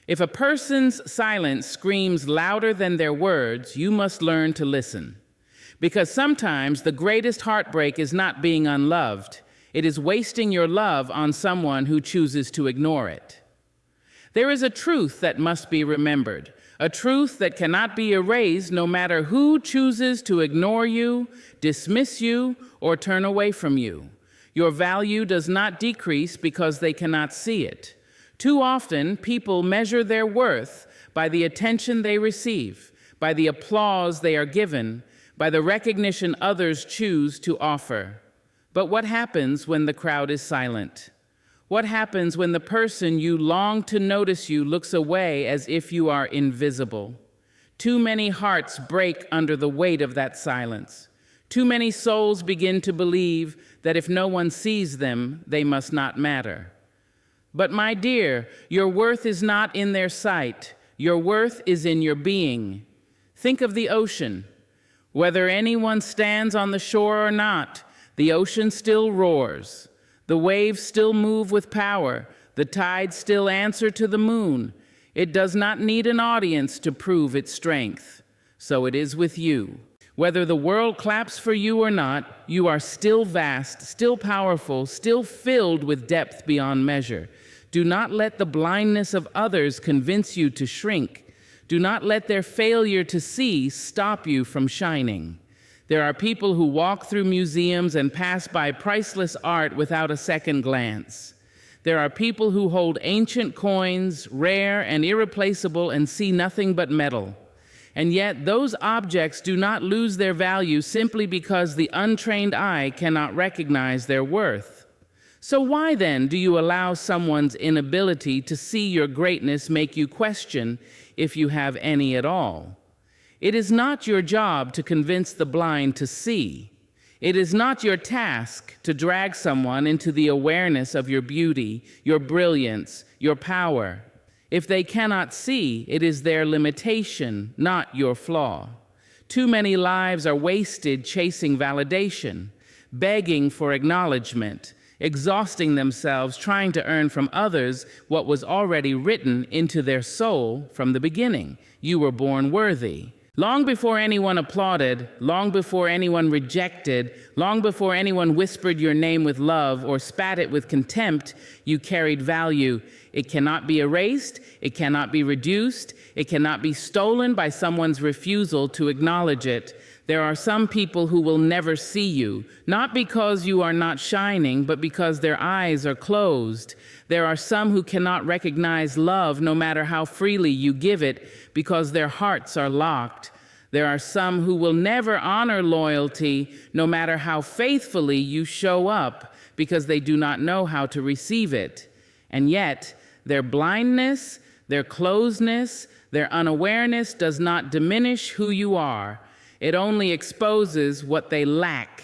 If a person's silence screams louder than their words, you must learn to listen. Because sometimes the greatest heartbreak is not being unloved. It is wasting your love on someone who chooses to ignore it. There is a truth that must be remembered, a truth that cannot be erased no matter who chooses to ignore you, dismiss you, or turn away from you. Your value does not decrease because they cannot see it. Too often, people measure their worth by the attention they receive, by the applause they are given, by the recognition others choose to offer. But what happens when the crowd is silent? What happens when the person you long to notice you looks away as if you are invisible? Too many hearts break under the weight of that silence. Too many souls begin to believe that if no one sees them, they must not matter. But my dear, your worth is not in their sight. Your worth is in your being. Think of the ocean. Whether anyone stands on the shore or not, the ocean still roars. The waves still move with power. The tides still answer to the moon. It does not need an audience to prove its strength. So it is with you. Whether the world claps for you or not, you are still vast, still powerful, still filled with depth beyond measure. Do not let the blindness of others convince you to shrink. Do not let their failure to see stop you from shining. There are people who walk through museums and pass by priceless art without a second glance. There are people who hold ancient coins, rare and irreplaceable, and see nothing but metal. And yet those objects do not lose their value simply because the untrained eye cannot recognize their worth. So why then do you allow someone's inability to see your greatness make you question if you have any at all? It is not your job to convince the blind to see. It is not your task to drag someone into the awareness of your beauty, your brilliance, your power. If they cannot see, it is their limitation, not your flaw. Too many lives are wasted chasing validation, begging for acknowledgement, exhausting themselves trying to earn from others what was already written into their soul from the beginning. You were born worthy. Long before anyone applauded, long before anyone rejected, long before anyone whispered your name with love or spat it with contempt, you carried value. It cannot be erased, it cannot be reduced, it cannot be stolen by someone's refusal to acknowledge it. There are some people who will never see you, not because you are not shining, but because their eyes are closed. There are some who cannot recognize love no matter how freely you give it, because their hearts are locked. There are some who will never honor loyalty no matter how faithfully you show up, because they do not know how to receive it. And yet, their blindness, their closedness, their unawareness does not diminish who you are. It only exposes what they lack.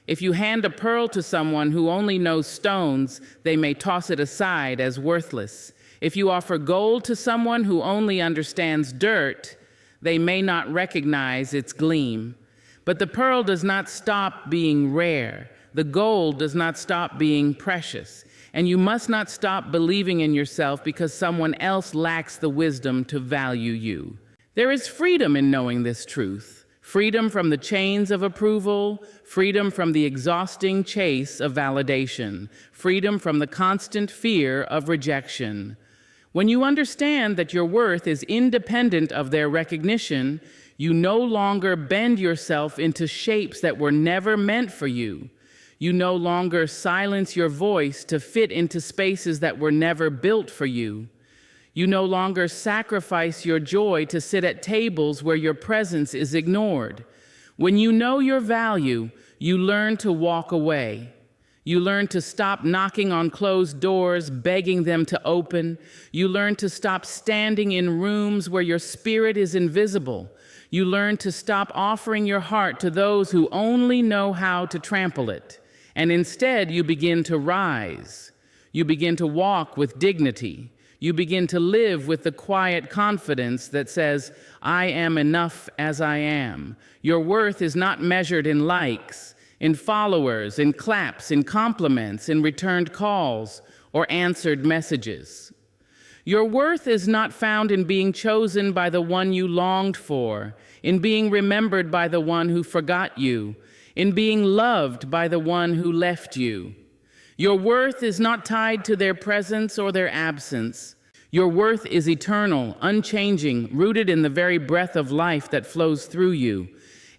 If you hand a pearl to someone who only knows stones, they may toss it aside as worthless. If you offer gold to someone who only understands dirt, they may not recognize its gleam. But the pearl does not stop being rare. The gold does not stop being precious. And you must not stop believing in yourself because someone else lacks the wisdom to value you. There is freedom in knowing this truth. Freedom from the chains of approval, freedom from the exhausting chase of validation, freedom from the constant fear of rejection. When you understand that your worth is independent of their recognition, you no longer bend yourself into shapes that were never meant for you. You no longer silence your voice to fit into spaces that were never built for you. You no longer sacrifice your joy to sit at tables where your presence is ignored. When you know your value, you learn to walk away. You learn to stop knocking on closed doors, begging them to open. You learn to stop standing in rooms where your spirit is invisible. You learn to stop offering your heart to those who only know how to trample it. And instead, you begin to rise. You begin to walk with dignity. You begin to live with the quiet confidence that says, I am enough as I am. Your worth is not measured in likes, in followers, in claps, in compliments, in returned calls, or answered messages. Your worth is not found in being chosen by the one you longed for, in being remembered by the one who forgot you, in being loved by the one who left you. Your worth is not tied to their presence or their absence. Your worth is eternal, unchanging, rooted in the very breath of life that flows through you.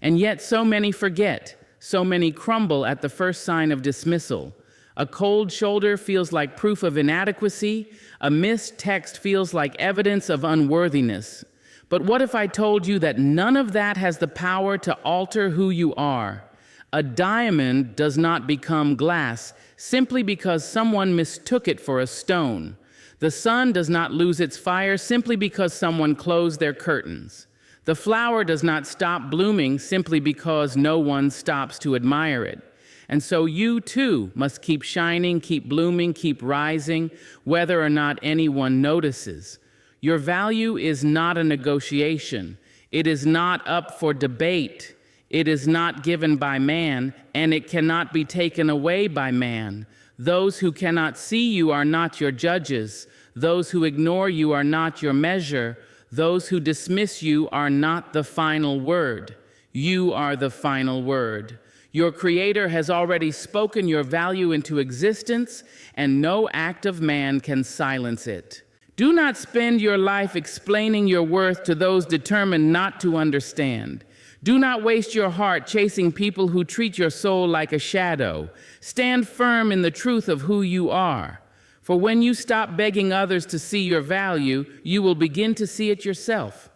And yet so many forget, so many crumble at the first sign of dismissal. A cold shoulder feels like proof of inadequacy. A missed text feels like evidence of unworthiness. But what if I told you that none of that has the power to alter who you are? A diamond does not become glass simply because someone mistook it for a stone. The sun does not lose its fire simply because someone closed their curtains. The flower does not stop blooming simply because no one stops to admire it. And so you too must keep shining, keep blooming, keep rising, whether or not anyone notices. Your value is not a negotiation. It is not up for debate. It is not given by man, and it cannot be taken away by man. Those who cannot see you are not your judges. Those who ignore you are not your measure. Those who dismiss you are not the final word. You are the final word. Your Creator has already spoken your value into existence, and no act of man can silence it. Do not spend your life explaining your worth to those determined not to understand. Do not waste your heart chasing people who treat your soul like a shadow. Stand firm in the truth of who you are. For when you stop begging others to see your value, you will begin to see it yourself.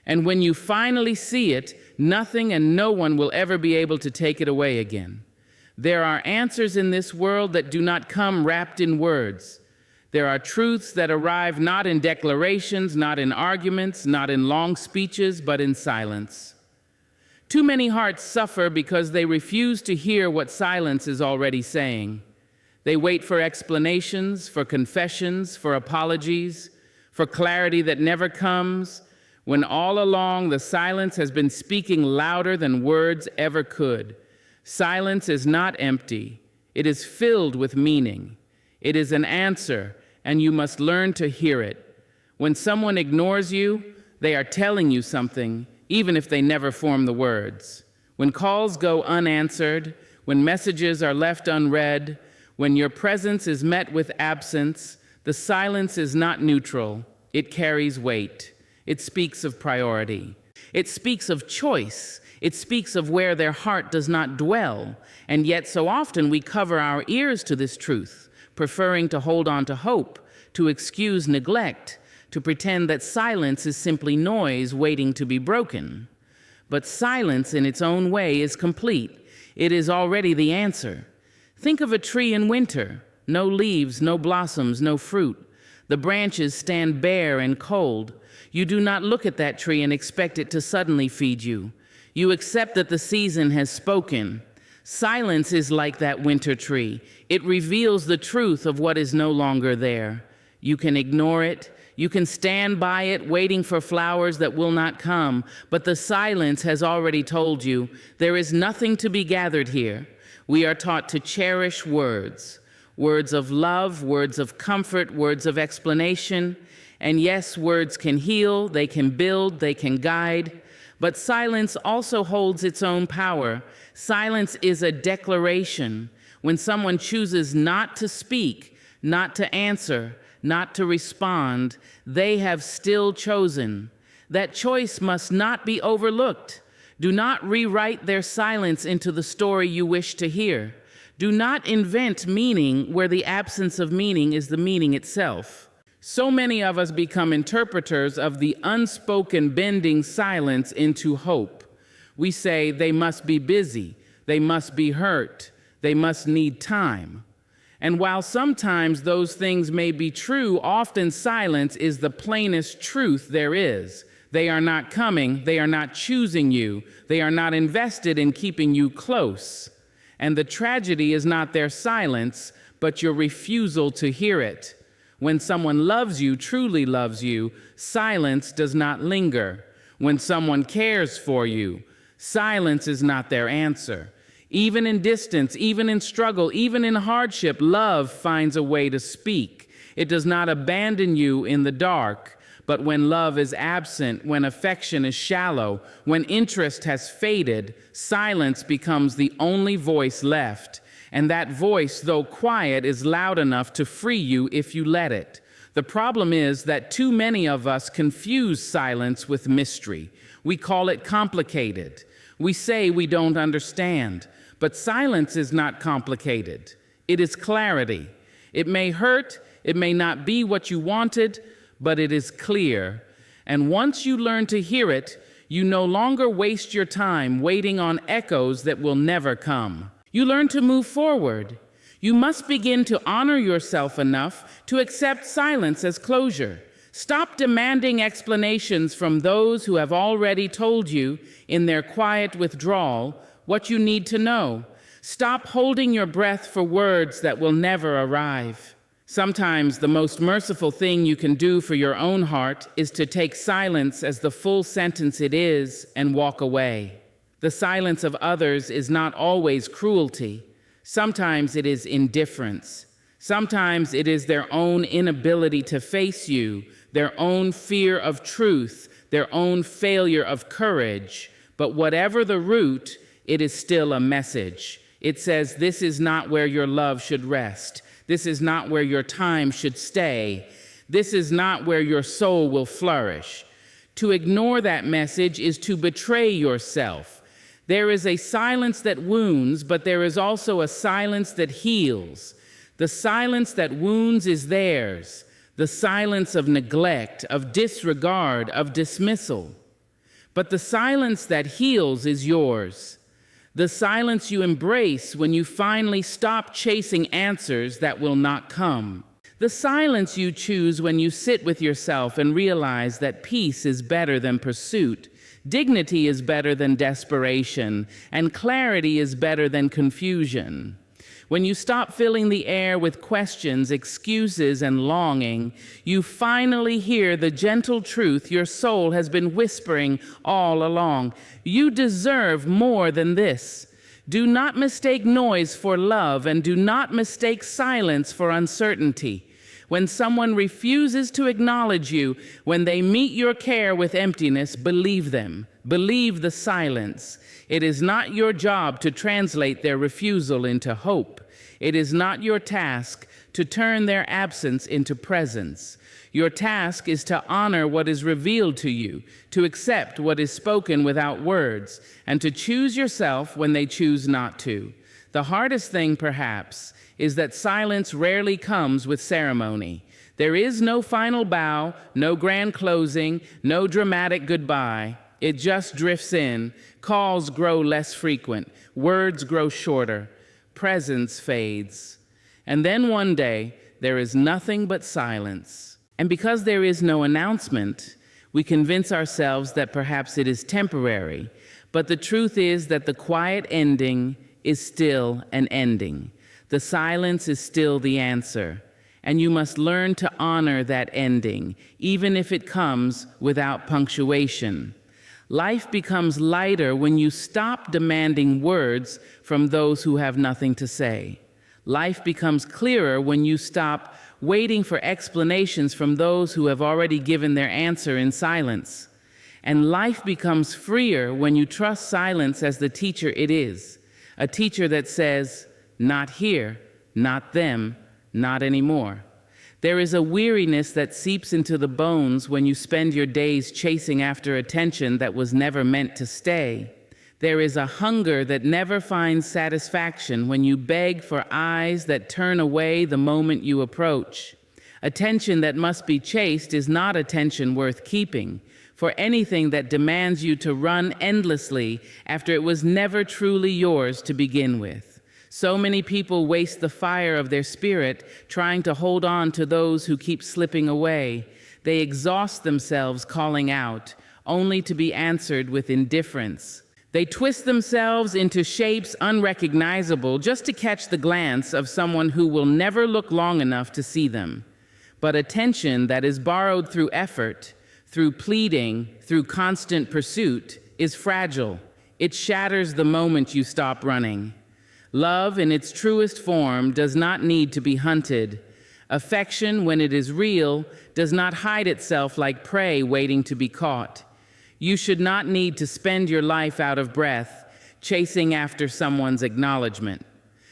And when you finally see it, nothing and no one will ever be able to take it away again. There are answers in this world that do not come wrapped in words. There are truths that arrive not in declarations, not in arguments, not in long speeches, but in silence. Too many hearts suffer because they refuse to hear what silence is already saying. They wait for explanations, for confessions, for apologies, for clarity that never comes, when all along the silence has been speaking louder than words ever could. Silence is not empty. It is filled with meaning. It is an answer, and you must learn to hear it. When someone ignores you, they are telling you something, even if they never form the words. When calls go unanswered, when messages are left unread, when your presence is met with absence, the silence is not neutral. It carries weight. It speaks of priority. It speaks of choice. It speaks of where their heart does not dwell. And yet so often we cover our ears to this truth, preferring to hold on to hope, to excuse neglect, to pretend that silence is simply noise waiting to be broken. But silence in its own way is complete. It is already the answer. Think of a tree in winter. No leaves, no blossoms, no fruit. The branches stand bare and cold. You do not look at that tree and expect it to suddenly feed you. You accept that the season has spoken. Silence is like that winter tree. It reveals the truth of what is no longer there. You can ignore it. You can stand by it, waiting for flowers that will not come. But the silence has already told you, there is nothing to be gathered here. We are taught to cherish words. Words of love, words of comfort, words of explanation. And yes, words can heal, they can build, they can guide. But silence also holds its own power. Silence is a declaration. When someone chooses not to speak, not to answer, not to respond, they have still chosen. That choice must not be overlooked. Do not rewrite their silence into the story you wish to hear. Do not invent meaning where the absence of meaning is the meaning itself. So many of us become interpreters of the unspoken, bending silence into hope. We say they must be busy, they must be hurt, they must need time. And while sometimes those things may be true, often silence is the plainest truth there is. They are not coming, they are not choosing you, they are not invested in keeping you close. And the tragedy is not their silence, but your refusal to hear it. When someone loves you, truly loves you, silence does not linger. When someone cares for you, silence is not their answer. Even in distance, even in struggle, even in hardship, love finds a way to speak. It does not abandon you in the dark, but when love is absent, when affection is shallow, when interest has faded, silence becomes the only voice left. And that voice, though quiet, is loud enough to free you if you let it. The problem is that too many of us confuse silence with mystery. We call it complicated. We say we don't understand. But silence is not complicated. It is clarity. It may hurt, it may not be what you wanted, but it is clear. And once you learn to hear it, you no longer waste your time waiting on echoes that will never come. You learn to move forward. You must begin to honor yourself enough to accept silence as closure. Stop demanding explanations from those who have already told you, in their quiet withdrawal, what you need to know. Stop holding your breath for words that will never arrive. Sometimes the most merciful thing you can do for your own heart is to take silence as the full sentence it is and walk away. The silence of others is not always cruelty. Sometimes it is indifference. Sometimes it is their own inability to face you, their own fear of truth, their own failure of courage. But whatever the root, it is still a message. It says, this is not where your love should rest. This is not where your time should stay. This is not where your soul will flourish. To ignore that message is to betray yourself. There is a silence that wounds, but there is also a silence that heals. The silence that wounds is theirs, the silence of neglect, of disregard, of dismissal. But the silence that heals is yours. The silence you embrace when you finally stop chasing answers that will not come. The silence you choose when you sit with yourself and realize that peace is better than pursuit, dignity is better than desperation, and clarity is better than confusion. When you stop filling the air with questions, excuses, and longing, you finally hear the gentle truth your soul has been whispering all along. You deserve more than this. Do not mistake noise for love, and do not mistake silence for uncertainty. When someone refuses to acknowledge you, when they meet your care with emptiness, believe them. Believe the silence. It is not your job to translate their refusal into hope. It is not your task to turn their absence into presence. Your task is to honor what is revealed to you, to accept what is spoken without words, and to choose yourself when they choose not to. The hardest thing, perhaps, is that silence rarely comes with ceremony. There is no final bow, no grand closing, no dramatic goodbye. It just drifts in. Calls grow less frequent. Words grow shorter. Presence fades. And then one day, there is nothing but silence. And because there is no announcement, we convince ourselves that perhaps it is temporary. But the truth is that the quiet ending is still an ending. The silence is still the answer. And you must learn to honor that ending, even if it comes without punctuation. Life becomes lighter when you stop demanding words from those who have nothing to say. Life becomes clearer when you stop waiting for explanations from those who have already given their answer in silence. And life becomes freer when you trust silence as the teacher it is, a teacher that says, not here, not them, not anymore. There is a weariness that seeps into the bones when you spend your days chasing after attention that was never meant to stay. There is a hunger that never finds satisfaction when you beg for eyes that turn away the moment you approach. Attention that must be chased is not attention worth keeping, for anything that demands you to run endlessly after it was never truly yours to begin with. So many people waste the fire of their spirit trying to hold on to those who keep slipping away. They exhaust themselves calling out, only to be answered with indifference. They twist themselves into shapes unrecognizable just to catch the glance of someone who will never look long enough to see them. But attention that is borrowed through effort, through pleading, through constant pursuit, is fragile. It shatters the moment you stop running. Love in its truest form does not need to be hunted. Affection, when it is real, does not hide itself like prey waiting to be caught. You should not need to spend your life out of breath, chasing after someone's acknowledgement.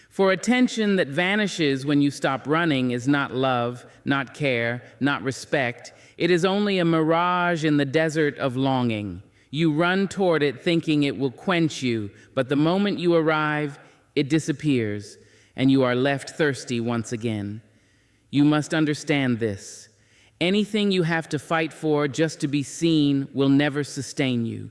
For attention that vanishes when you stop running is not love, not care, not respect. It is only a mirage in the desert of longing. You run toward it thinking it will quench you, but the moment you arrive, it disappears, and you are left thirsty once again. You must understand this. Anything you have to fight for just to be seen will never sustain you.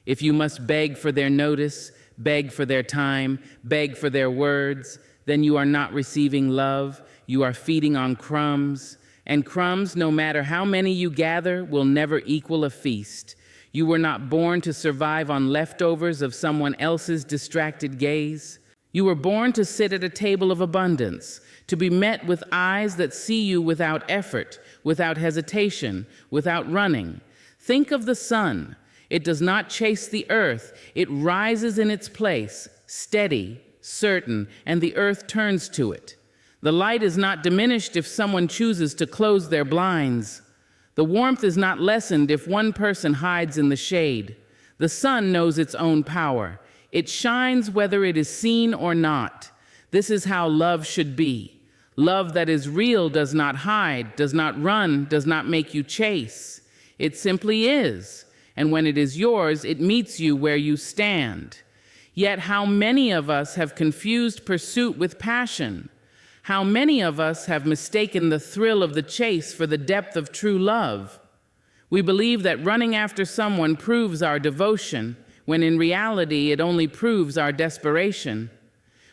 If you must beg for their notice, beg for their time, beg for their words, then you are not receiving love. You are feeding on crumbs, and crumbs, no matter how many you gather, will never equal a feast. You were not born to survive on leftovers of someone else's distracted gaze. You were born to sit at a table of abundance, to be met with eyes that see you without effort, without hesitation, without running. Think of the sun. It does not chase the earth. It rises in its place, steady, certain, and the earth turns to it. The light is not diminished if someone chooses to close their blinds. The warmth is not lessened if one person hides in the shade. The sun knows its own power. It shines whether it is seen or not. This is how love should be. Love that is real does not hide, does not run, does not make you chase. It simply is. And when it is yours, it meets you where you stand. Yet how many of us have confused pursuit with passion? How many of us have mistaken the thrill of the chase for the depth of true love? We believe that running after someone proves our devotion, when in reality it only proves our desperation.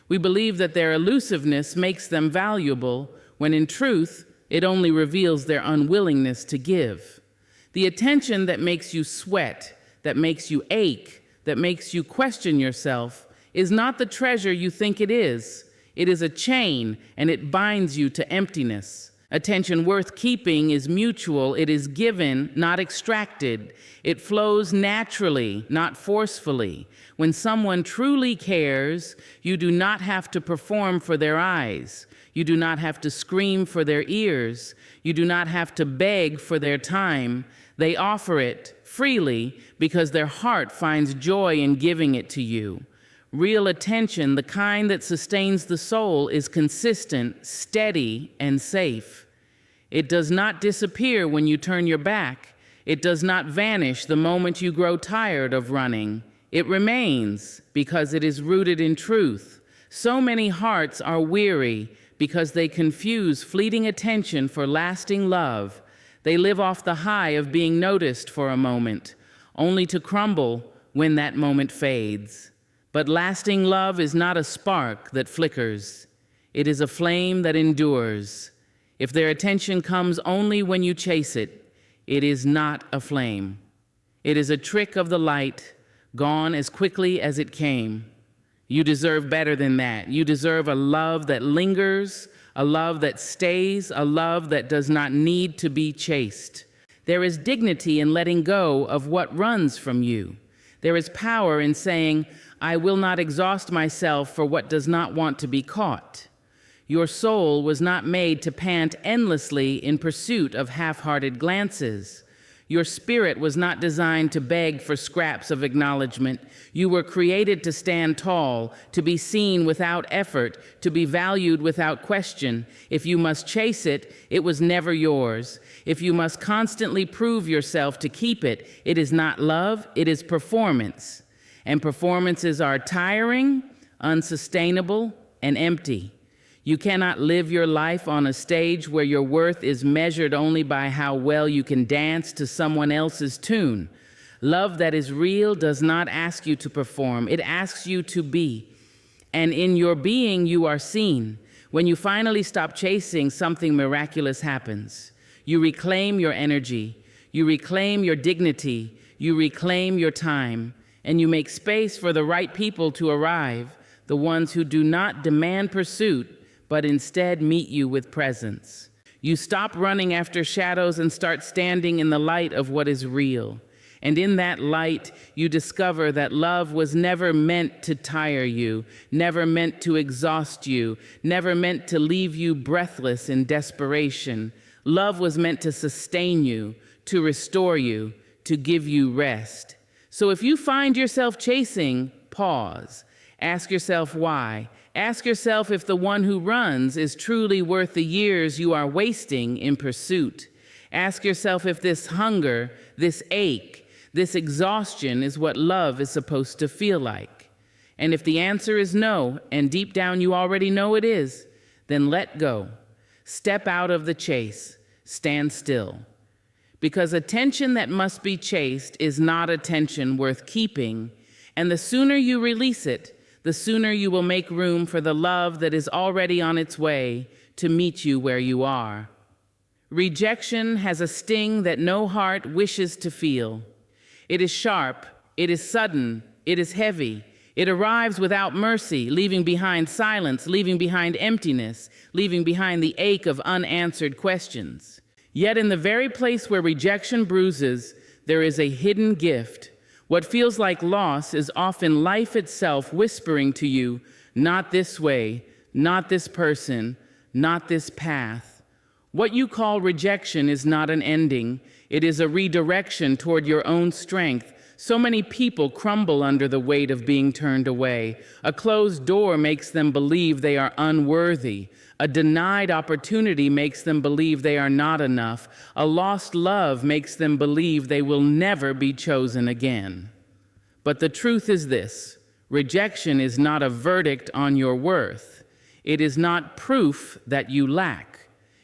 We believe that their elusiveness makes them valuable, when in truth it only reveals their unwillingness to give. The attention that makes you sweat, that makes you ache, that makes you question yourself, is not the treasure you think it is. It is a chain, and it binds you to emptiness. Attention worth keeping is mutual. It is given, not extracted. It flows naturally, not forcefully. When someone truly cares, you do not have to perform for their eyes. You do not have to scream for their ears. You do not have to beg for their time. They offer it freely because their heart finds joy in giving it to you. Real attention, the kind that sustains the soul, is consistent, steady, and safe. It does not disappear when you turn your back. It does not vanish the moment you grow tired of running. It remains because it is rooted in truth. So many hearts are weary because they confuse fleeting attention for lasting love. They live off the high of being noticed for a moment, only to crumble when that moment fades. But lasting love is not a spark that flickers. It is a flame that endures. If their attention comes only when you chase it, it is not a flame. It is a trick of the light, gone as quickly as it came. You deserve better than that. You deserve a love that lingers, a love that stays, a love that does not need to be chased. There is dignity in letting go of what runs from you. There is power in saying, I will not exhaust myself for what does not want to be caught. Your soul was not made to pant endlessly in pursuit of half-hearted glances. Your spirit was not designed to beg for scraps of acknowledgement. You were created to stand tall, to be seen without effort, to be valued without question. If you must chase it, it was never yours. If you must constantly prove yourself to keep it, it is not love, it is performance. And performances are tiring, unsustainable, and empty. You cannot live your life on a stage where your worth is measured only by how well you can dance to someone else's tune. Love that is real does not ask you to perform. It asks you to be. And in your being, you are seen. When you finally stop chasing, something miraculous happens. You reclaim your energy. You reclaim your dignity. You reclaim your time. And you make space for the right people to arrive, the ones who do not demand pursuit, but instead meet you with presence. You stop running after shadows and start standing in the light of what is real. And in that light, you discover that love was never meant to tire you, never meant to exhaust you, never meant to leave you breathless in desperation. Love was meant to sustain you, to restore you, to give you rest. So if you find yourself chasing, pause. Ask yourself why. Ask yourself if the one who runs is truly worth the years you are wasting in pursuit. Ask yourself if this hunger, this ache, this exhaustion is what love is supposed to feel like. And if the answer is no, and deep down you already know it is, then let go. Step out of the chase. Stand still. Because attention that must be chased is not attention worth keeping, and the sooner you release it, the sooner you will make room for the love that is already on its way to meet you where you are. Rejection has a sting that no heart wishes to feel. It is sharp, it is sudden, it is heavy. It arrives without mercy, leaving behind silence, leaving behind emptiness, leaving behind the ache of unanswered questions. Yet in the very place where rejection bruises, there is a hidden gift. What feels like loss is often life itself whispering to you, not this way, not this person, not this path. What you call rejection is not an ending. It is a redirection toward your own strength. So many people crumble under the weight of being turned away. A closed door makes them believe they are unworthy. A denied opportunity makes them believe they are not enough. A lost love makes them believe they will never be chosen again. But the truth is this: rejection is not a verdict on your worth. It is not proof that you lack.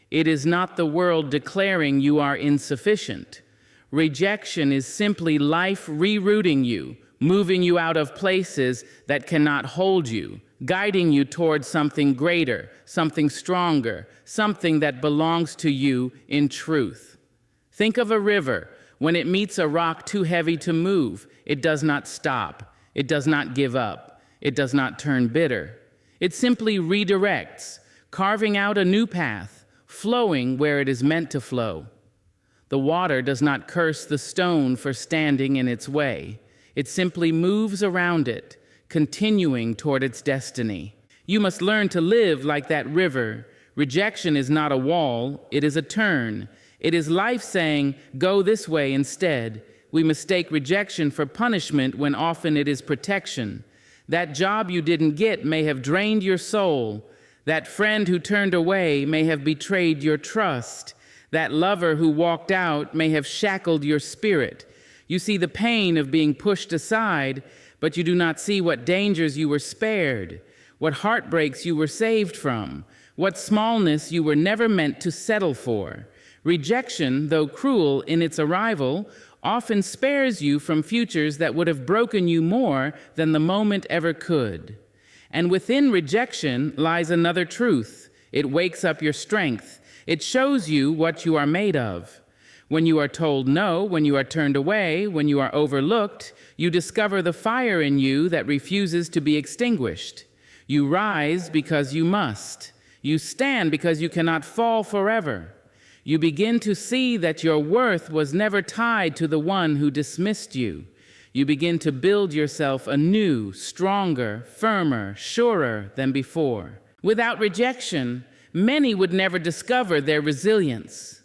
It is not the world declaring you are insufficient. Rejection is simply life rerouting you, moving you out of places that cannot hold you, guiding you towards something greater, something stronger, something that belongs to you in truth. Think of a river. When it meets a rock too heavy to move, it does not stop. It does not give up. It does not turn bitter. It simply redirects, carving out a new path, flowing where it is meant to flow. The water does not curse the stone for standing in its way. It simply moves around it, continuing toward its destiny. You must learn to live like that river. Rejection is not a wall, it is a turn. It is life saying, go this way instead. We mistake rejection for punishment when often it is protection. That job you didn't get may have drained your soul. That friend who turned away may have betrayed your trust. That lover who walked out may have shackled your spirit. You see the pain of being pushed aside, but you do not see what dangers you were spared, what heartbreaks you were saved from, what smallness you were never meant to settle for. Rejection, though cruel in its arrival, often spares you from futures that would have broken you more than the moment ever could. And within rejection lies another truth. It wakes up your strength. It shows you what you are made of. When you are told no, when you are turned away, when you are overlooked, you discover the fire in you that refuses to be extinguished. You rise because you must. You stand because you cannot fall forever. You begin to see that your worth was never tied to the one who dismissed you. You begin to build yourself anew, stronger, firmer, surer than before. Without rejection, many would never discover their resilience.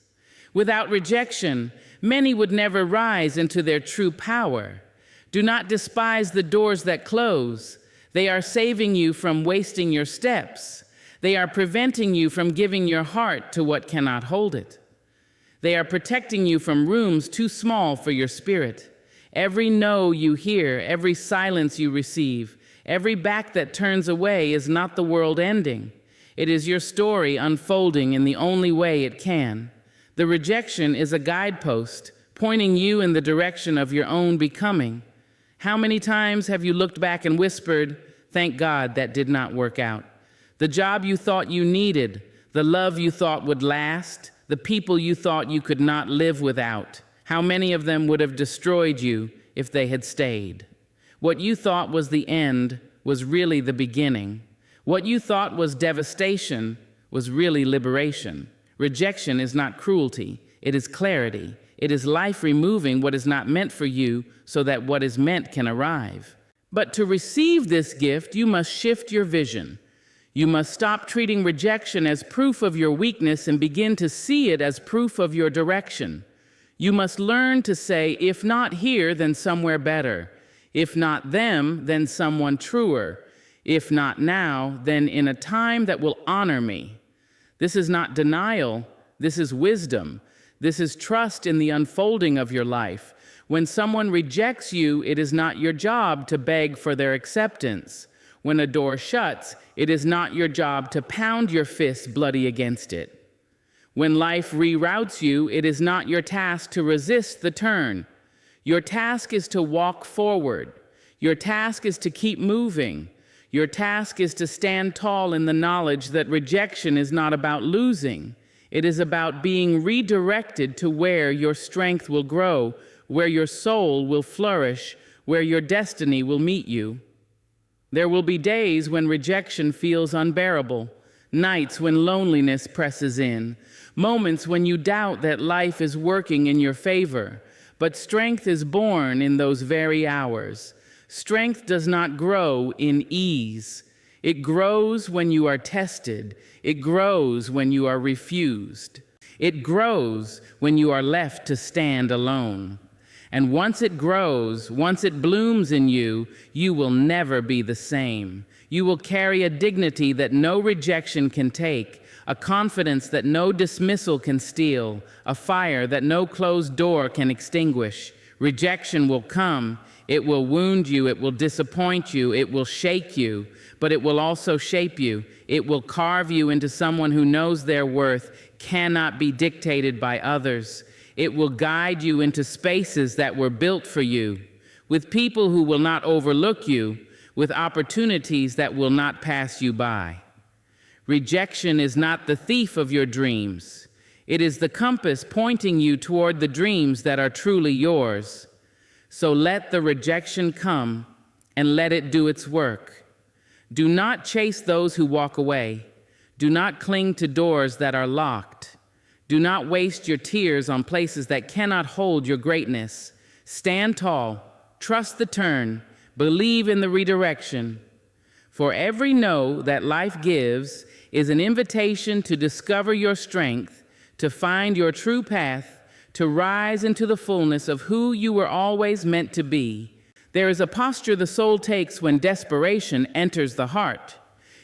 Without rejection, many would never rise into their true power. Do not despise the doors that close. They are saving you from wasting your steps. They are preventing you from giving your heart to what cannot hold it. They are protecting you from rooms too small for your spirit. Every no you hear, every silence you receive, every back that turns away is not the world ending. It is your story unfolding in the only way it can. The rejection is a guidepost pointing you in the direction of your own becoming. How many times have you looked back and whispered, "Thank God that did not work out"? The job you thought you needed, the love you thought would last, the people you thought you could not live without. How many of them would have destroyed you if they had stayed? What you thought was the end was really the beginning. What you thought was devastation was really liberation. Rejection is not cruelty, it is clarity. It is life removing what is not meant for you so that what is meant can arrive. But to receive this gift, you must shift your vision. You must stop treating rejection as proof of your weakness and begin to see it as proof of your direction. You must learn to say, if not here, then somewhere better. If not them, then someone truer. If not now, then in a time that will honor me. This is not denial. This is wisdom. This is trust in the unfolding of your life. When someone rejects you, it is not your job to beg for their acceptance. When a door shuts, it is not your job to pound your fist bloody against it. When life reroutes you, it is not your task to resist the turn. Your task is to walk forward. Your task is to keep moving. Your task is to stand tall in the knowledge that rejection is not about losing. It is about being redirected to where your strength will grow, where your soul will flourish, where your destiny will meet you. There will be days when rejection feels unbearable, nights when loneliness presses in, moments when you doubt that life is working in your favor. But strength is born in those very hours. Strength does not grow in ease. It grows when you are tested. It grows when you are refused. It grows when you are left to stand alone. And once it grows, once it blooms in you, you will never be the same. You will carry a dignity that no rejection can take, a confidence that no dismissal can steal, a fire that no closed door can extinguish. Rejection will come. It will wound you. It will disappoint you. It will shake you, but it will also shape you. It will carve you into someone who knows their worth cannot be dictated by others. It will guide you into spaces that were built for you, with people who will not overlook you, with opportunities that will not pass you by. Rejection is not the thief of your dreams. It is the compass pointing you toward the dreams that are truly yours. So let the rejection come and let it do its work. Do not chase those who walk away. Do not cling to doors that are locked. Do not waste your tears on places that cannot hold your greatness. Stand tall, trust the turn, believe in the redirection. For every no that life gives is an invitation to discover your strength, to find your true path, to rise into the fullness of who you were always meant to be. There is a posture the soul takes when desperation enters the heart.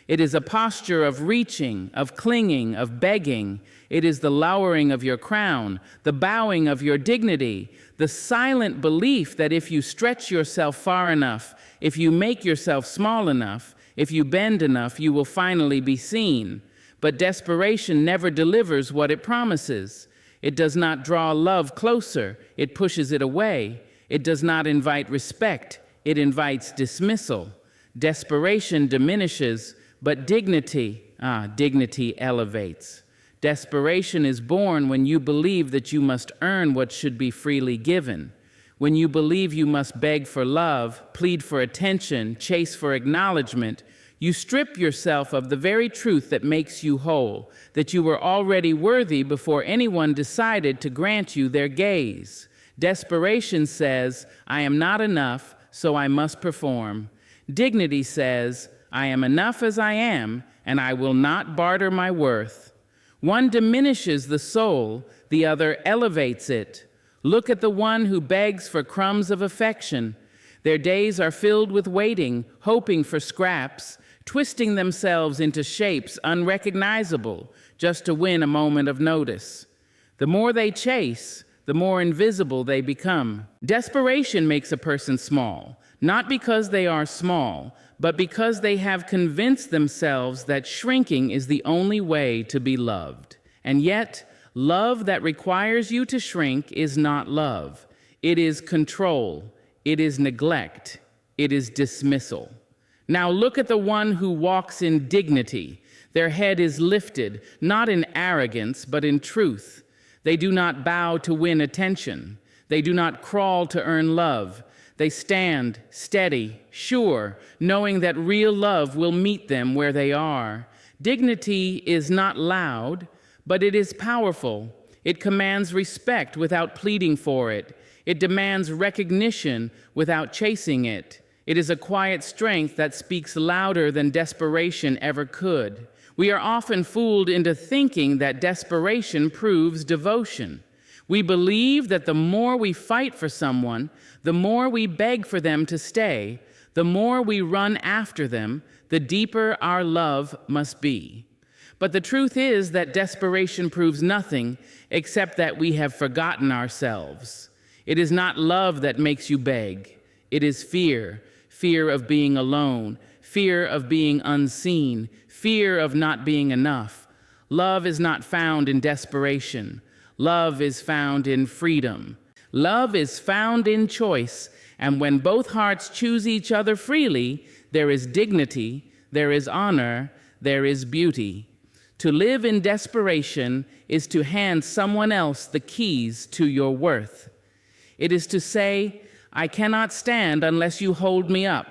It is a posture of reaching, of clinging, of begging. It is the lowering of your crown, the bowing of your dignity, the silent belief that if you stretch yourself far enough, if you make yourself small enough, if you bend enough, you will finally be seen. But desperation never delivers what it promises. It does not draw love closer. It pushes it away. It does not invite respect. It invites dismissal. Desperation diminishes, but dignity elevates. Desperation is born when you believe that you must earn what should be freely given. When you believe you must beg for love, plead for attention, chase for acknowledgement, you strip yourself of the very truth that makes you whole, that you were already worthy before anyone decided to grant you their gaze. Desperation says, I am not enough, so I must perform. Dignity says, I am enough as I am, and I will not barter my worth. One diminishes the soul, the other elevates it. Look at the one who begs for crumbs of affection. Their days are filled with waiting, hoping for scraps, twisting themselves into shapes unrecognizable just to win a moment of notice. The more they chase, the more invisible they become. Desperation makes a person small, not because they are small, but because they have convinced themselves that shrinking is the only way to be loved. And yet, love that requires you to shrink is not love. It is control. It is neglect. It is dismissal. Now look at the one who walks in dignity. Their head is lifted, not in arrogance, but in truth. They do not bow to win attention. They do not crawl to earn love. They stand steady, sure, knowing that real love will meet them where they are. Dignity is not loud, but it is powerful. It commands respect without pleading for it. It demands recognition without chasing it. It is a quiet strength that speaks louder than desperation ever could. We are often fooled into thinking that desperation proves devotion. We believe that the more we fight for someone, the more we beg for them to stay, the more we run after them, the deeper our love must be. But the truth is that desperation proves nothing except that we have forgotten ourselves. It is not love that makes you beg. It is fear. Fear of being alone, fear of being unseen, fear of not being enough. Love is not found in desperation. Love is found in freedom. Love is found in choice, and when both hearts choose each other freely, there is dignity, there is honor, there is beauty. To live in desperation is to hand someone else the keys to your worth. It is to say, I cannot stand unless you hold me up.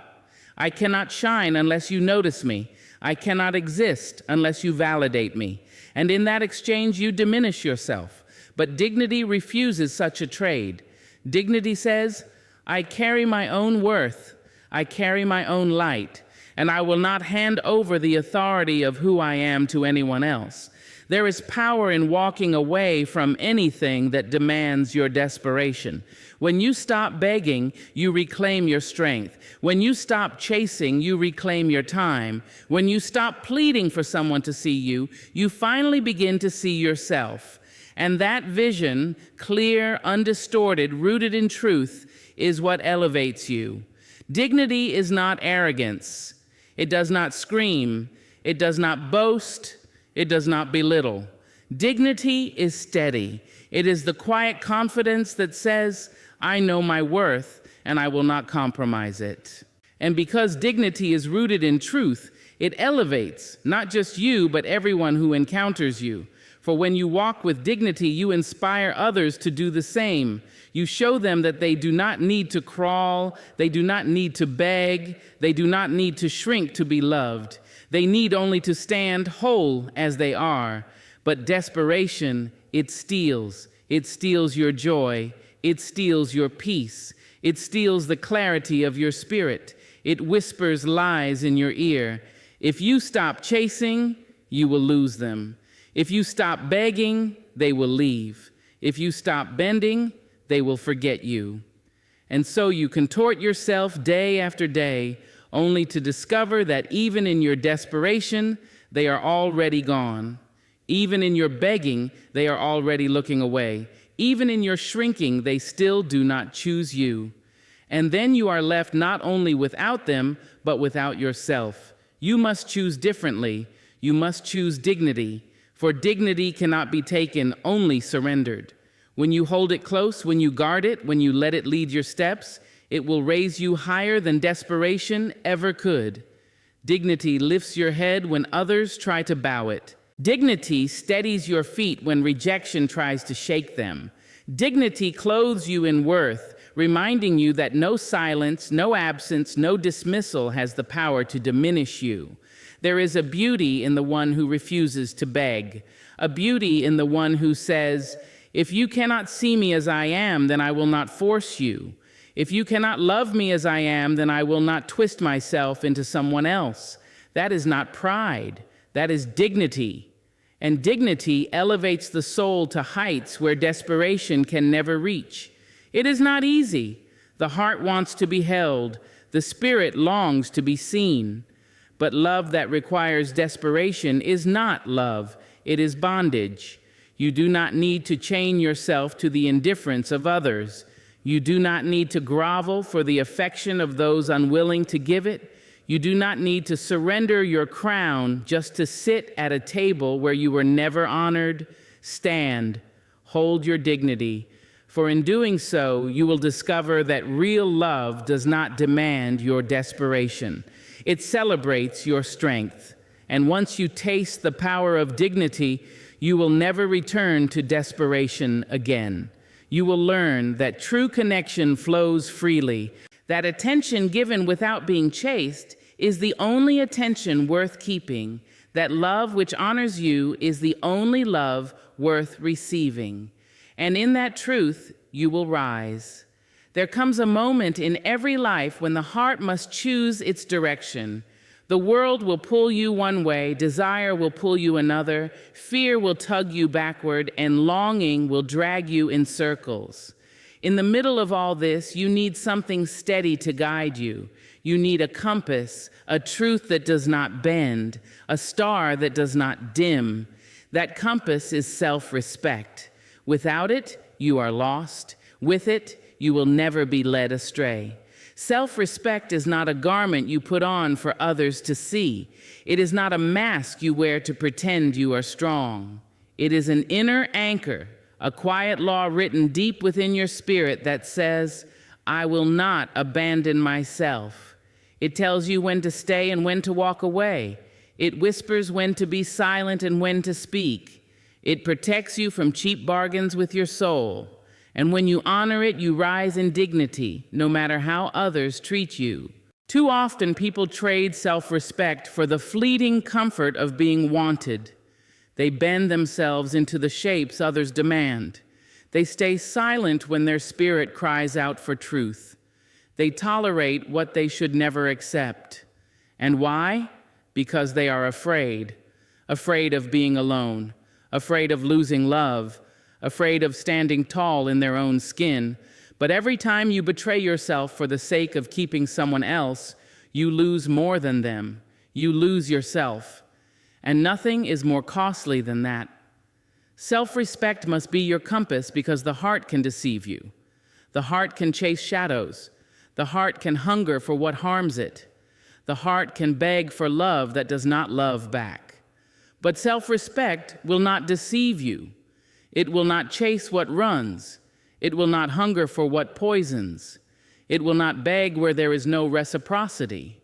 I cannot shine unless you notice me. I cannot exist unless you validate me. And in that exchange, you diminish yourself. But dignity refuses such a trade. Dignity says, I carry my own worth. I carry my own light. And I will not hand over the authority of who I am to anyone else. There is power in walking away from anything that demands your desperation. When you stop begging, you reclaim your strength. When you stop chasing, you reclaim your time. When you stop pleading for someone to see you, you finally begin to see yourself. And that vision, clear, undistorted, rooted in truth, is what elevates you. Dignity is not arrogance. It does not scream. It does not boast. It does not belittle. Dignity is steady. It is the quiet confidence that says, I know my worth and I will not compromise it. And because dignity is rooted in truth, it elevates not just you, but everyone who encounters you. For when you walk with dignity, you inspire others to do the same. You show them that they do not need to crawl, they do not need to beg, they do not need to shrink to be loved. They need only to stand whole as they are. But desperation, it steals. It steals your joy. It steals your peace. It steals the clarity of your spirit. It whispers lies in your ear. If you stop chasing, you will lose them. If you stop begging, they will leave. If you stop bending, they will forget you. And so you contort yourself day after day, only to discover that even in your desperation, they are already gone. Even in your begging, they are already looking away. Even in your shrinking, they still do not choose you. And then you are left not only without them, but without yourself. You must choose differently. You must choose dignity, for dignity cannot be taken, only surrendered. When you hold it close, when you guard it, when you let it lead your steps, it will raise you higher than desperation ever could. Dignity lifts your head when others try to bow it. Dignity steadies your feet when rejection tries to shake them. Dignity clothes you in worth, reminding you that no silence, no absence, no dismissal has the power to diminish you. There is a beauty in the one who refuses to beg, a beauty in the one who says, if you cannot see me as I am, then I will not force you. If you cannot love me as I am, then I will not twist myself into someone else. That is not pride. That is dignity. And dignity elevates the soul to heights where desperation can never reach. It is not easy. The heart wants to be held. The spirit longs to be seen. But love that requires desperation is not love. It is bondage. You do not need to chain yourself to the indifference of others. You do not need to grovel for the affection of those unwilling to give it. You do not need to surrender your crown just to sit at a table where you were never honored. Stand, hold your dignity, for in doing so, you will discover that real love does not demand your desperation. It celebrates your strength. And once you taste the power of dignity, you will never return to desperation again. You will learn that true connection flows freely, that attention given without being chased is the only attention worth keeping, that love which honors you is the only love worth receiving. And in that truth, you will rise. There comes a moment in every life when the heart must choose its direction. The world will pull you one way, desire will pull you another, fear will tug you backward, and longing will drag you in circles. In the middle of all this, you need something steady to guide you. You need a compass, a truth that does not bend, a star that does not dim. That compass is self-respect. Without it, you are lost. With it, you will never be led astray. Self-respect is not a garment you put on for others to see. It is not a mask you wear to pretend you are strong. It is an inner anchor, a quiet law written deep within your spirit that says, I will not abandon myself. It tells you when to stay and when to walk away. It whispers when to be silent and when to speak. It protects you from cheap bargains with your soul. And when you honor it, you rise in dignity, no matter how others treat you. Too often, people trade self-respect for the fleeting comfort of being wanted. They bend themselves into the shapes others demand. They stay silent when their spirit cries out for truth. They tolerate what they should never accept. And why? Because they are afraid. Afraid of being alone. Afraid of losing love. Afraid of standing tall in their own skin. But every time you betray yourself for the sake of keeping someone else, you lose more than them. You lose yourself. And nothing is more costly than that. Self-respect must be your compass because the heart can deceive you. The heart can chase shadows. The heart can hunger for what harms it. The heart can beg for love that does not love back. But self-respect will not deceive you. It will not chase what runs. It will not hunger for what poisons. It will not beg where there is no reciprocity.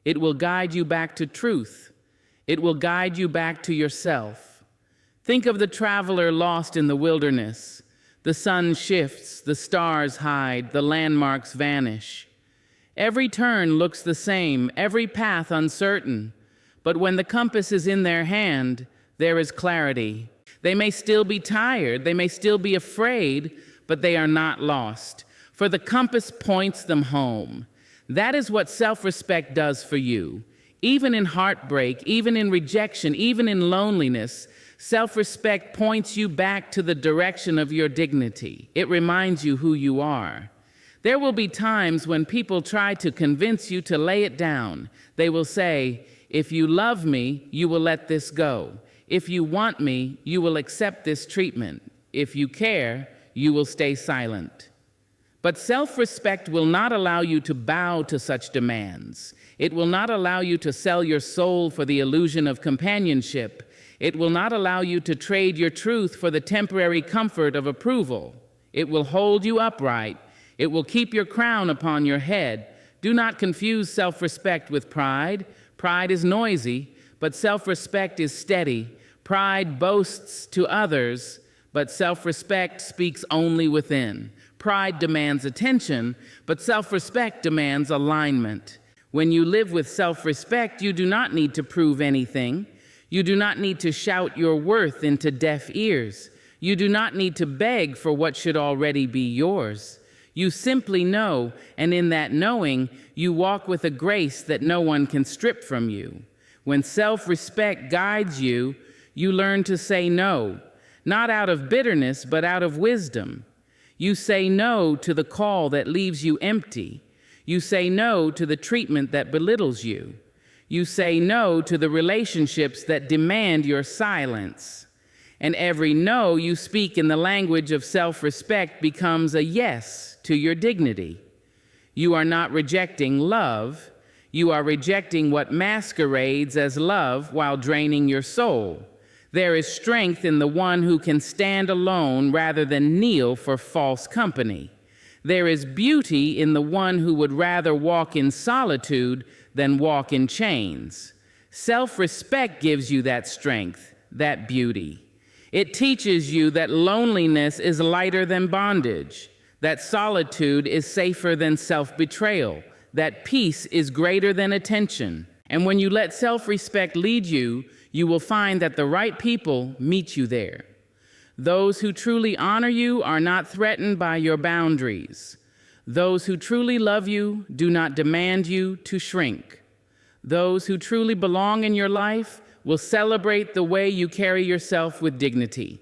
It will guide you back to truth. It will guide you back to yourself. Think of the traveler lost in the wilderness. The sun shifts, the stars hide, the landmarks vanish. Every turn looks the same, every path uncertain. But when the compass is in their hand, there is clarity. They may still be tired, they may still be afraid, but they are not lost, for the compass points them home. That is what self-respect does for you. Even in heartbreak, even in rejection, even in loneliness, self-respect points you back to the direction of your dignity. It reminds you who you are. There will be times when people try to convince you to lay it down. They will say, if you love me, you will let this go. If you want me, you will accept this treatment. If you care, you will stay silent. But self-respect will not allow you to bow to such demands. It will not allow you to sell your soul for the illusion of companionship. It will not allow you to trade your truth for the temporary comfort of approval. It will hold you upright. It will keep your crown upon your head. Do not confuse self-respect with pride. Pride is noisy, but self-respect is steady. Pride boasts to others, but self-respect speaks only within. Pride demands attention, but self-respect demands alignment. When you live with self-respect, you do not need to prove anything. You do not need to shout your worth into deaf ears. You do not need to beg for what should already be yours. You simply know, and in that knowing, you walk with a grace that no one can strip from you. When self-respect guides you, you learn to say no, not out of bitterness, but out of wisdom. You say no to the call that leaves you empty. You say no to the treatment that belittles you. You say no to the relationships that demand your silence. And every no you speak in the language of self-respect becomes a yes to your dignity. You are not rejecting love. You are rejecting what masquerades as love while draining your soul. There is strength in the one who can stand alone rather than kneel for false company. There is beauty in the one who would rather walk in solitude than walk in chains. Self-respect gives you that strength, that beauty. It teaches you that loneliness is lighter than bondage, that solitude is safer than self-betrayal, that peace is greater than attention. And when you let self-respect lead you, you will find that the right people meet you there. Those who truly honor you are not threatened by your boundaries. Those who truly love you do not demand you to shrink. Those who truly belong in your life will celebrate the way you carry yourself with dignity.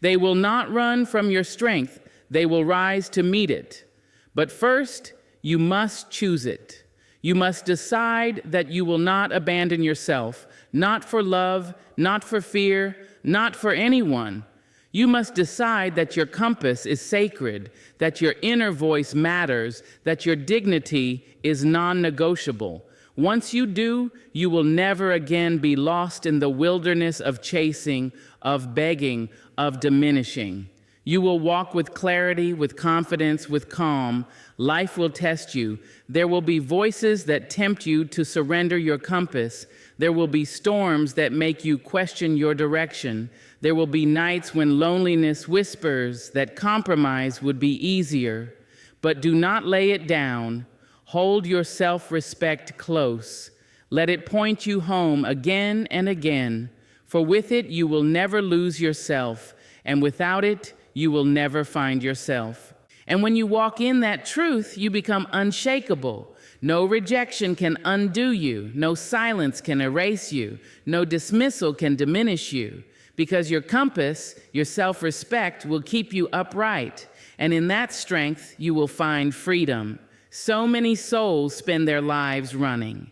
They will not run from your strength. They will rise to meet it. But first, you must choose it. You must decide that you will not abandon yourself, not for love, not for fear, not for anyone. You must decide that your compass is sacred, that your inner voice matters, that your dignity is non-negotiable. Once you do, you will never again be lost in the wilderness of chasing, of begging, of diminishing. You will walk with clarity, with confidence, with calm. Life will test you. There will be voices that tempt you to surrender your compass. There will be storms that make you question your direction. There will be nights when loneliness whispers that compromise would be easier. But do not lay it down. Hold your self-respect close. Let it point you home again and again, for with it you will never lose yourself, and without it you will never find yourself. And when you walk in that truth, you become unshakable. No rejection can undo you. No silence can erase you. No dismissal can diminish you, because your compass, your self-respect, will keep you upright, and in that strength you will find freedom. So many souls spend their lives running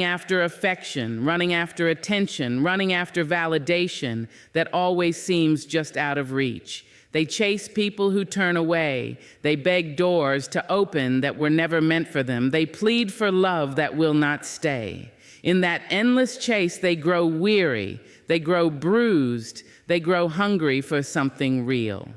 after affection, running after attention, running after validation that always seems just out of reach. They chase people who turn away. They beg doors to open that were never meant for them. They plead for love that will not stay. In that endless chase, they grow weary. They grow bruised. They grow hungry for something real.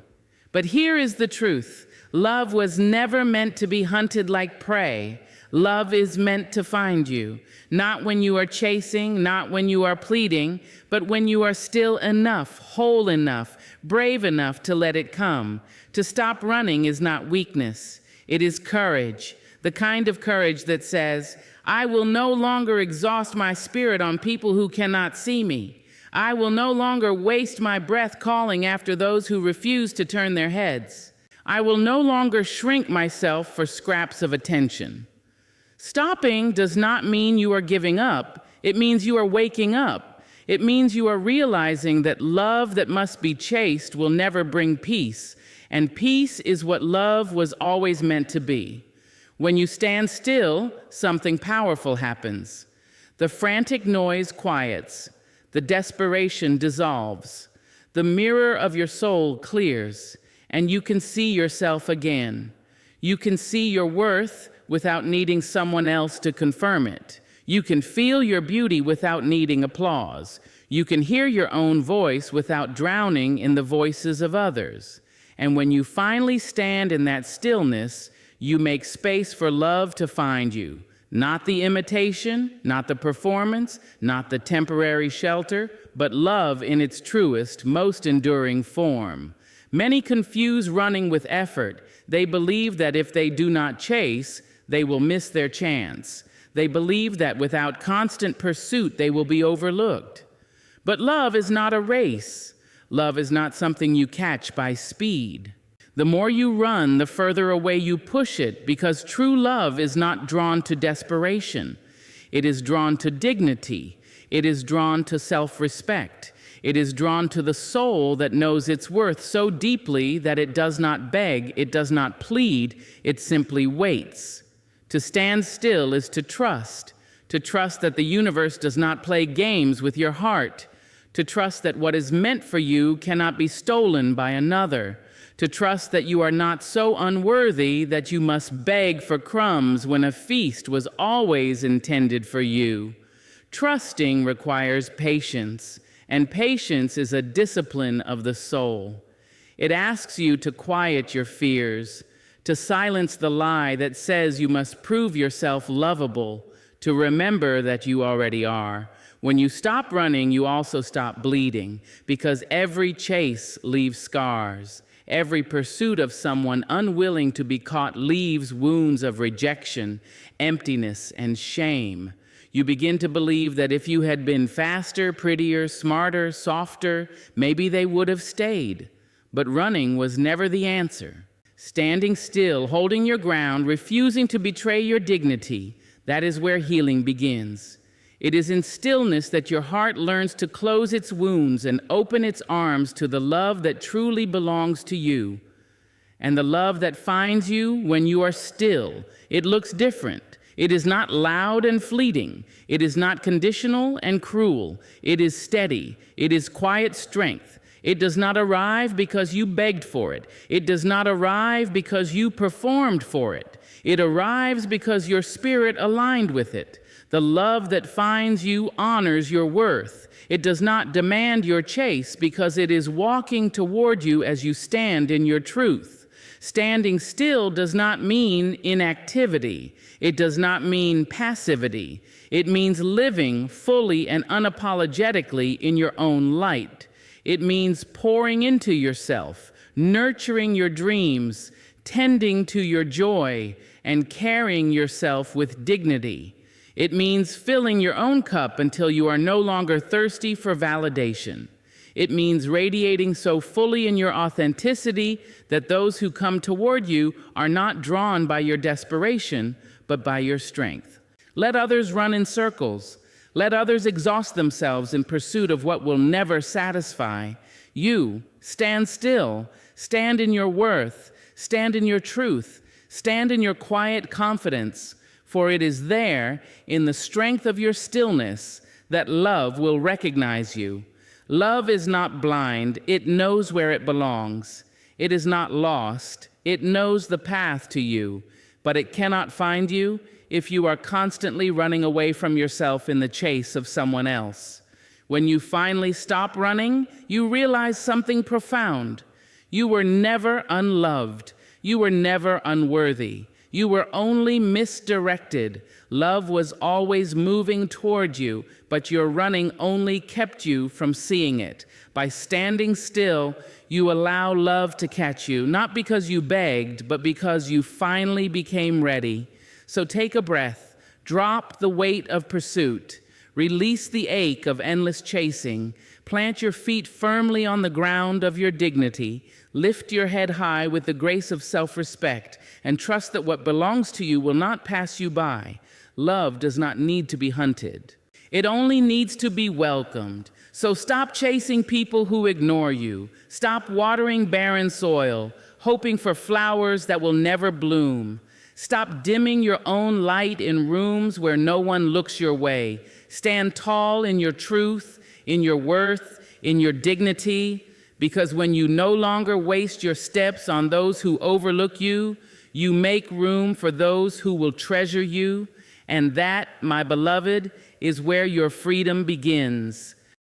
But here is the truth. Love was never meant to be hunted like prey. Love is meant to find you, not when you are chasing, not when you are pleading, but when you are still enough, whole enough, brave enough to let it come. To stop running is not weakness. It is courage, the kind of courage that says, I will no longer exhaust my spirit on people who cannot see me. I will no longer waste my breath calling after those who refuse to turn their heads. I will no longer shrink myself for scraps of attention. Stopping does not mean you are giving up. It means you are waking up. It means you are realizing that love that must be chased will never bring peace, and peace is what love was always meant to be. When you stand still, something powerful happens. The frantic noise quiets. The desperation dissolves. The mirror of your soul clears, and you can see yourself again. You can see your worth without needing someone else to confirm it. You can feel your beauty without needing applause. You can hear your own voice without drowning in the voices of others. And when you finally stand in that stillness, you make space for love to find you. Not the imitation, not the performance, not the temporary shelter, but love in its truest, most enduring form. Many confuse running with effort. They believe that if they do not chase, they will miss their chance. They believe that without constant pursuit, they will be overlooked. But love is not a race. Love is not something you catch by speed. The more you run, the further away you push it, because true love is not drawn to desperation. It is drawn to dignity. It is drawn to self-respect. It is drawn to the soul that knows its worth so deeply that it does not beg, it does not plead, it simply waits. To stand still is to trust that the universe does not play games with your heart, to trust that what is meant for you cannot be stolen by another, to trust that you are not so unworthy that you must beg for crumbs when a feast was always intended for you. Trusting requires patience, and patience is a discipline of the soul. It asks you to quiet your fears, to silence the lie that says you must prove yourself lovable, to remember that you already are. When you stop running, you also stop bleeding, because every chase leaves scars. Every pursuit of someone unwilling to be caught leaves wounds of rejection, emptiness, and shame. You begin to believe that if you had been faster, prettier, smarter, softer, maybe they would have stayed. But running was never the answer. Standing still, holding your ground, refusing to betray your dignity, that is where healing begins. It is in stillness that your heart learns to close its wounds and open its arms to the love that truly belongs to you. And the love that finds you when you are still, it looks different. It is not loud and fleeting. It is not conditional and cruel. It is steady. It is quiet strength. It does not arrive because you begged for it. It does not arrive because you performed for it. It arrives because your spirit aligned with it. The love that finds you honors your worth. It does not demand your chase because it is walking toward you as you stand in your truth. Standing still does not mean inactivity. It does not mean passivity. It means living fully and unapologetically in your own light. It means pouring into yourself, nurturing your dreams, tending to your joy, and carrying yourself with dignity. It means filling your own cup until you are no longer thirsty for validation. It means radiating so fully in your authenticity that those who come toward you are not drawn by your desperation, but by your strength. Let others run in circles. Let others exhaust themselves in pursuit of what will never satisfy. You, stand still. Stand in your worth. Stand in your truth. Stand in your quiet confidence. For it is there, in the strength of your stillness, that love will recognize you. Love is not blind. It knows where it belongs. It is not lost. It knows the path to you, but it cannot find you if you are constantly running away from yourself in the chase of someone else. When you finally stop running, you realize something profound. You were never unloved. You were never unworthy. You were only misdirected. Love was always moving toward you, but your running only kept you from seeing it. By standing still, you allow love to catch you, not because you begged, but because you finally became ready. So take a breath, drop the weight of pursuit, release the ache of endless chasing, plant your feet firmly on the ground of your dignity, lift your head high with the grace of self-respect, and trust that what belongs to you will not pass you by. Love does not need to be hunted. It only needs to be welcomed. So stop chasing people who ignore you. Stop watering barren soil, hoping for flowers that will never bloom. Stop dimming your own light in rooms where no one looks your way. Stand tall in your truth, in your worth, in your dignity, because when you no longer waste your steps on those who overlook you, you make room for those who will treasure you. And that, my beloved, is where your freedom begins.